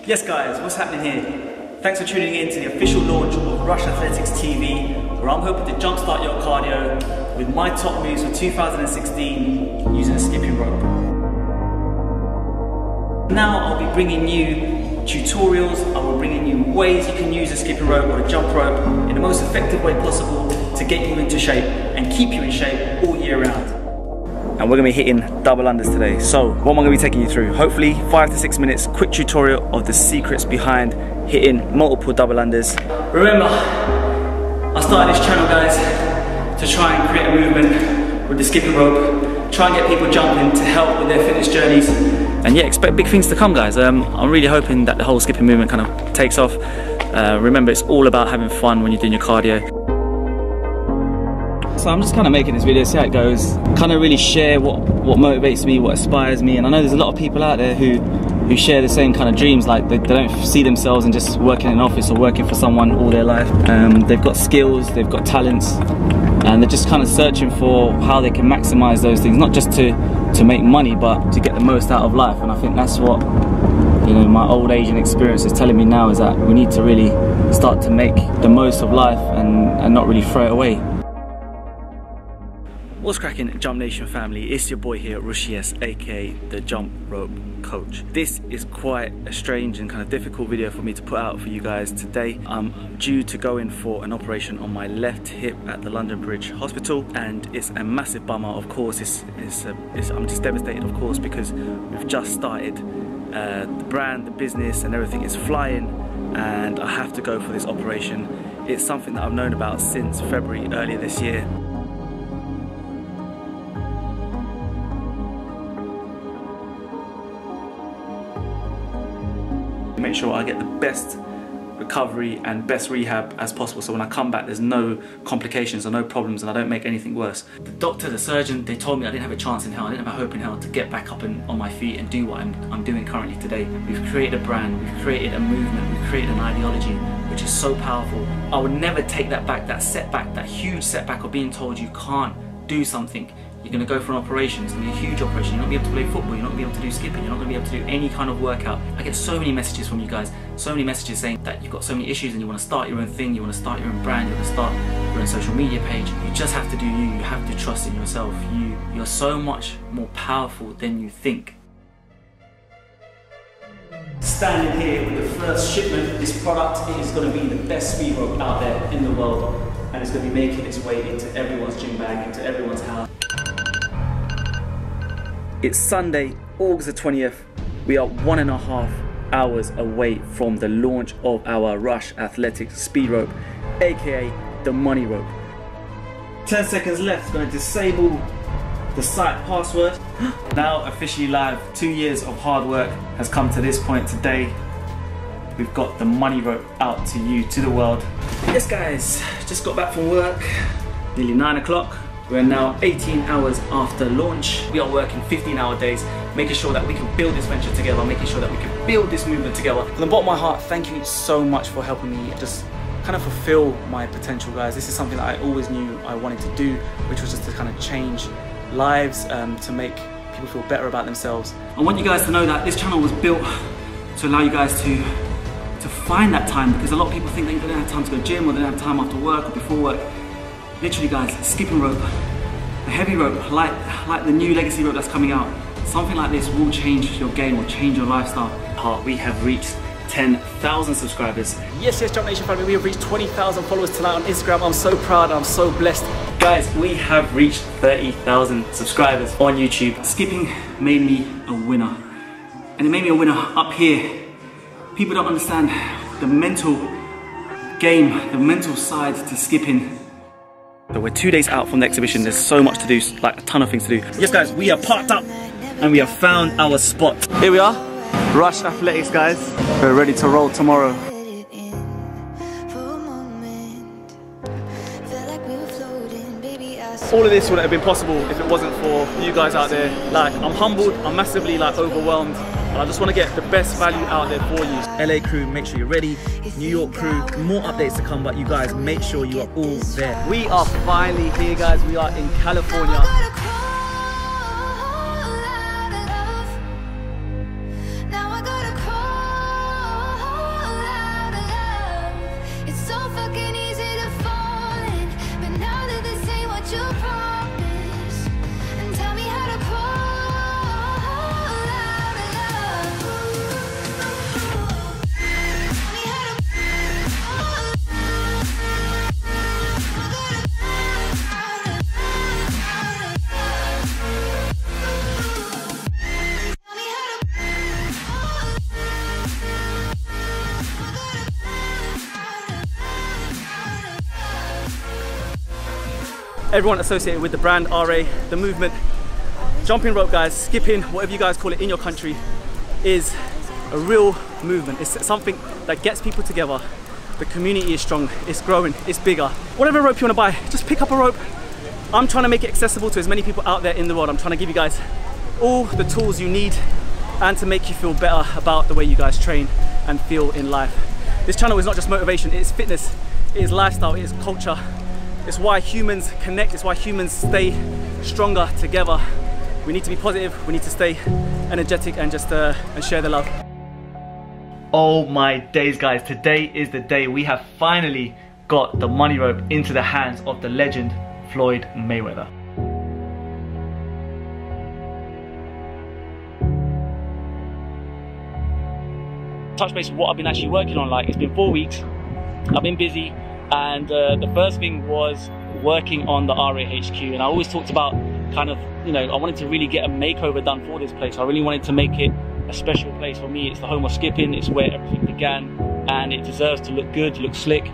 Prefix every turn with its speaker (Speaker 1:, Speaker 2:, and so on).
Speaker 1: Yes guys, what's happening here? Thanks for tuning in to the official launch of Rush Athletics TV, where I'm hoping to jumpstart your cardio with my top moves for 2016 using a skipping rope. Now I'll be bringing you tutorials, I will bring in you ways you can use a skipping rope or a jump rope in the most effective way possible to get you into shape and keep you in shape all year round. And we're going to be hitting double unders today. So what am I going to be taking you through? Hopefully 5 to 6 minutes, quick tutorial of the secrets behind hitting multiple double unders. Remember, I started this channel, guys, to try and create a movement with the skipping rope, try and get people jumping to help with their fitness journeys. And yeah, expect big things to come, guys. I'm really hoping that the whole skipping movement kind of takes off. Remember, it's all about having fun when you're doing your cardio. So I'm just kind of making this video, see how it goes, kind of really share what motivates me, what inspires me. And I know there's a lot of people out there who share the same kind of dreams, like they don't see themselves in just working in an office or working for someone all their life. They've got skills, they've got talents, and they're just kind of searching for how they can maximize those things, not just to make money, but to get the most out of life. And I think that's what, you know, my old age and experience is telling me now, is that we need to really start to make the most of life and not really throw it away. What's cracking, Jump Nation family? It's your boy here, Rushies, aka the Jump Rope Coach. This is quite a strange and kind of difficult video for me to put out for you guys today. I'm due to go in for an operation on my left hip at the London Bridge Hospital, and it's a massive bummer. Of course, I'm just devastated, of course, because we've just started. The brand, the business, and everything is flying, and I have to go for this operation. It's something that I've known about since February earlier this year. Make sure I get the best recovery and best rehab as possible, so when I come back there's no complications or no problems and I don't make anything worse. The doctor, the surgeon, they told me I didn't have a chance in hell, I didn't have a hope in hell to get back up on my feet and do what I'm doing currently today. We've created a brand, we've created a movement, we've created an ideology which is so powerful. I would never take that back, that setback, that huge setback of being told you can't do something. You're going to go for an operation, it's going to be a huge operation, you're not going to be able to play football, you're not going to be able to do skipping, you're not going to be able to do any kind of workout. I get so many messages from you guys, so many messages saying that you've got so many issues and you want to start your own thing, you want to start your own brand, you want to start your own social media page. You just have to do you have to trust in yourself. You're so much more powerful than you think. Standing here with the first shipment of this product, it is going to be the best speed rope out there in the world, and it's going to be making its way into everyone's gym bag, into everyone's house. It's Sunday, August the 20th. We are 1.5 hours away from the launch of our Rush Athletics speed rope, aka the money rope. 10 seconds left, going to disable the site password. Now officially live, 2 years of hard work has come to this point today. We've got the money rope out to you, to the world. Yes guys, just got back from work, nearly 9 o'clock. We're now 18 hours after launch. We are working 15-hour days, making sure that we can build this venture together, making sure that we can build this movement together. From the bottom of my heart, thank you so much for helping me just kind of fulfill my potential, guys. This is something that I always knew I wanted to do, which was just to kind of change lives, to make people feel better about themselves. I want you guys to know that this channel was built to allow you guys to find that time, because a lot of people think they don't have time to go to the gym, or they don't have time after work or before work. Literally guys, a skipping rope, a heavy rope, like the new legacy rope that's coming out, something like this will change your game, will change your lifestyle. We have reached 10,000 subscribers. Yes, Jump Nation family, we have reached 20,000 followers tonight on Instagram. I'm so proud, I'm so blessed. Guys, we have reached 30,000 subscribers on YouTube. Skipping made me a winner. And it made me a winner up here. People don't understand the mental game, the mental side to skipping. So we're 2 days out from the exhibition. There's so much to do, like a ton of things to do. Yes guys, we are parked up and we have found our spot. Here we are, Rush Athletics guys. We're ready to roll tomorrow. All of this wouldn't have been possible if it wasn't for you guys out there. Like, I'm humbled, I'm massively overwhelmed. And I just want to get the best value out there for you. LA crew, make sure you're ready. New York crew, more updates to come, but you guys make sure you are all there. We are finally here guys, we are in California. everyone associated with the brand, RA, the movement. Jumping rope, guys, skipping, whatever you guys call it in your country, is a real movement. It's something that gets people together. The community is strong, it's growing, it's bigger. Whatever rope you want to buy, just pick up a rope. I'm trying to make it accessible to as many people out there in the world. I'm trying to give you guys all the tools you need and to make you feel better about the way you guys train and feel in life. This channel is not just motivation, it is fitness, it is lifestyle, it is culture. It's why humans connect, it's why humans stay stronger together. We need to be positive, we need to stay energetic and just and share the love. Oh my days, guys, today is the day we have finally got the money rope into the hands of the legend Floyd Mayweather. Touch base with what I've been actually working on. Like, it's been 4 weeks, I've been busy, and the first thing was working on the RA HQ. And I always talked about kind of, you know, I wanted to really get a makeover done for this place. I really wanted to make it a special place for me. It's the home of skipping, it's where everything began, and it deserves to look good, look slick.